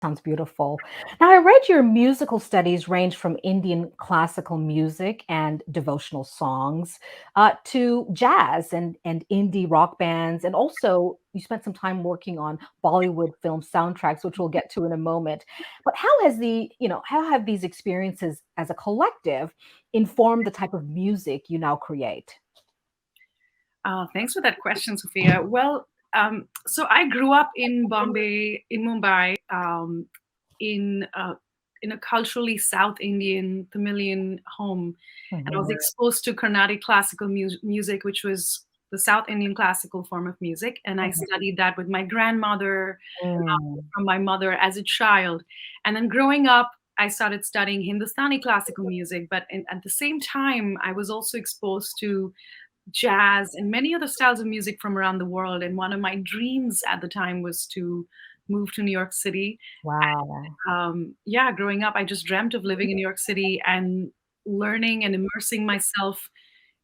Sounds beautiful. Now, I read your musical studies range from Indian classical music and devotional songs to jazz and indie rock bands. And also, you spent some time working on Bollywood film soundtracks, which we'll get to in a moment. But how have these experiences as a collective informed the type of music you now create? Thanks for that question, Sophia. Well, so I grew up in Bombay, in Mumbai, in in a culturally South Indian Tamilian home, and I was Mhm. exposed to Carnatic classical music, which was the South Indian classical form of music, and I Mhm. studied that with my grandmother, Mm. from my mother as a child, and then growing up. I started studying Hindustani classical music, but at the same time, I was also exposed to jazz and many other styles of music from around the world. And one of my dreams at the time was to move to New York City. Wow. Yeah, growing up, I just dreamt of living in New York City and learning and immersing myself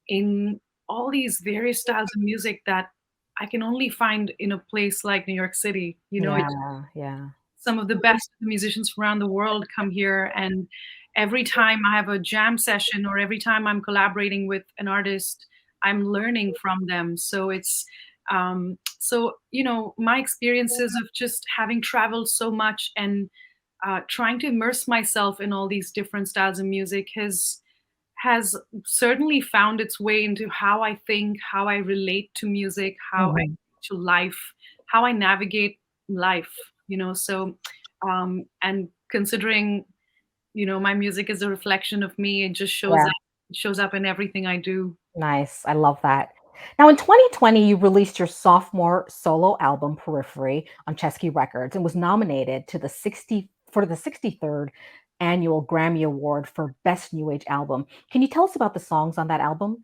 in all these various styles of music that I can only find in a place like New York City. Yeah, yeah. Some of the best musicians from around the world come here, and every time I have a jam session or every time I'm collaborating with an artist, I'm learning from them. So it's my experiences of just having traveled so much and trying to immerse myself in all these different styles of music has certainly found its way into how I think, how I relate to music, how I Mhm. to life, how I navigate life. So and considering, my music is a reflection of me, it just Yeah. shows up in everything I do. Nice. I love that. Now, in 2020, you released your sophomore solo album, Periphery, on Chesky Records and was nominated to the 63rd annual Grammy Award for Best New Age Album. Can you tell us about the songs on that album?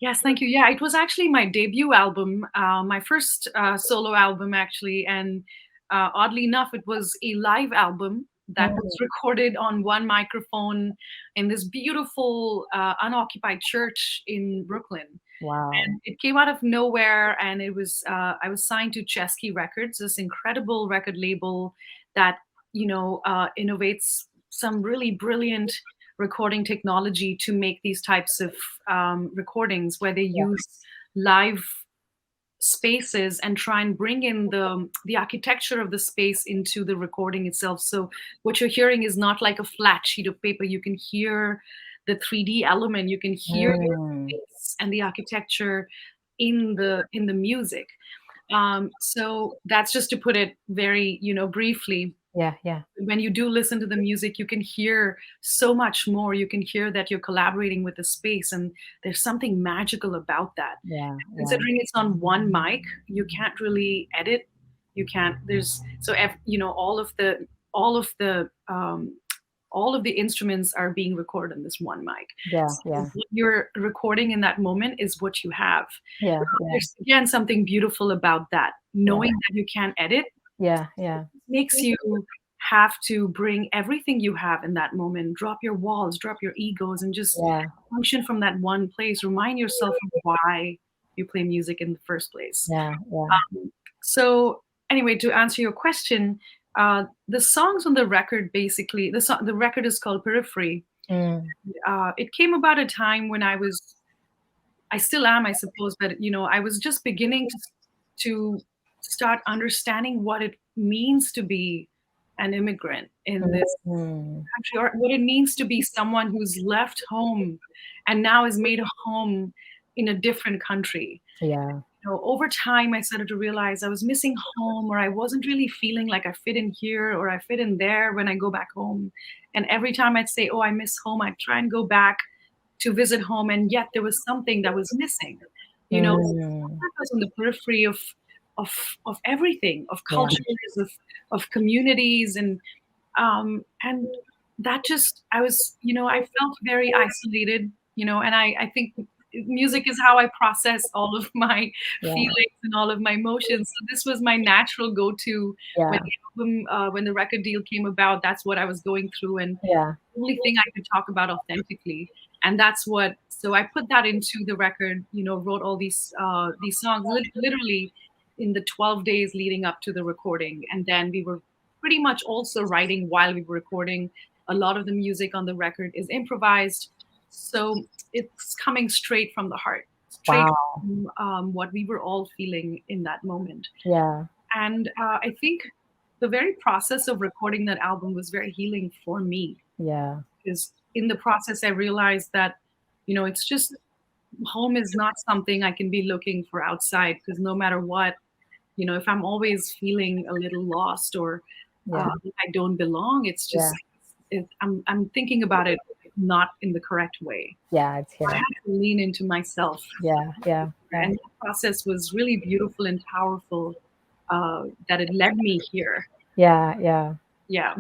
Yes, thank you. Yeah, it was actually my debut album, my first solo album, actually. And oddly enough, it was a live album that was Mm. recorded on one microphone in this beautiful unoccupied church in Brooklyn. Wow. And it came out of nowhere, and I was signed to Chesky Records, this incredible record label that innovates some really brilliant recording technology to make these types of recordings where they Yeah. use live spaces and try and bring in the architecture of the space into the recording itself. So what you're hearing is not like a flat sheet of paper. You can hear the 3D element, you can hear the Mm. space and the architecture in the music. So that's just to put it very, briefly. Yeah, yeah, When you do listen to the music, you can hear so much more. You can hear that you're collaborating with the space, and there's something magical about that. yeah, yeah. Considering it's on one mic, you can't really edit. You can't. All of the all of the instruments are being recorded on this one mic. Yeah, So yeah, what you're recording in that moment is what you have. yeah, yeah, There's again something beautiful about that. yeah, Knowing that you can't edit yeah, yeah, makes you have to bring everything you have in that moment, drop your walls, drop your egos, and just yeah, function from that one place. Remind yourself of why you play music in the first place. yeah, yeah. So, anyway, to answer your question, the songs on the record basically, the record is called Periphery. Mm. It came about a time when I still am, I suppose, but I was just beginning to start understanding what it means to be an immigrant in this Mhm. country, or what it means to be someone who's left home and now is made a home in a different country. Yeah. Over time, I started to realize I was missing home, or I wasn't really feeling like I fit in here or I fit in there when I go back home. And every time I'd say, "Oh, I miss home," I'd try and go back to visit home, and yet there was something that was missing. Mm. I was on the periphery of of everything, of Yeah, cultures, of communities, and that just I felt very isolated, and I think music is how I process all of my yeah, feelings and all of my emotions. So this was my natural go-to when yeah, when the record deal came about. That's what I was going through, and yeah. only thing I could talk about authentically. And that's what, so I put that into the record, wrote all these songs literally in the 12 days leading up to the recording. And then we were pretty much also writing while we were recording. A lot of the music on the record is improvised, so it's coming straight from the heart, straight Wow. from what we were all feeling in that moment. Yeah. And I think the very process of recording that album was very healing for me, Yeah. because in the process I realized that, it's just, home is not something I can be looking for outside, because no matter what, if I'm always feeling a little lost, or Yeah. I don't belong, it's Yeah. just, I'm thinking about it not in the correct way. Yeah. It's I here. had to lean into myself, Yeah. Yeah. Yeah. and the process was really beautiful and powerful, that it led me here. Yeah. Yeah. Yeah.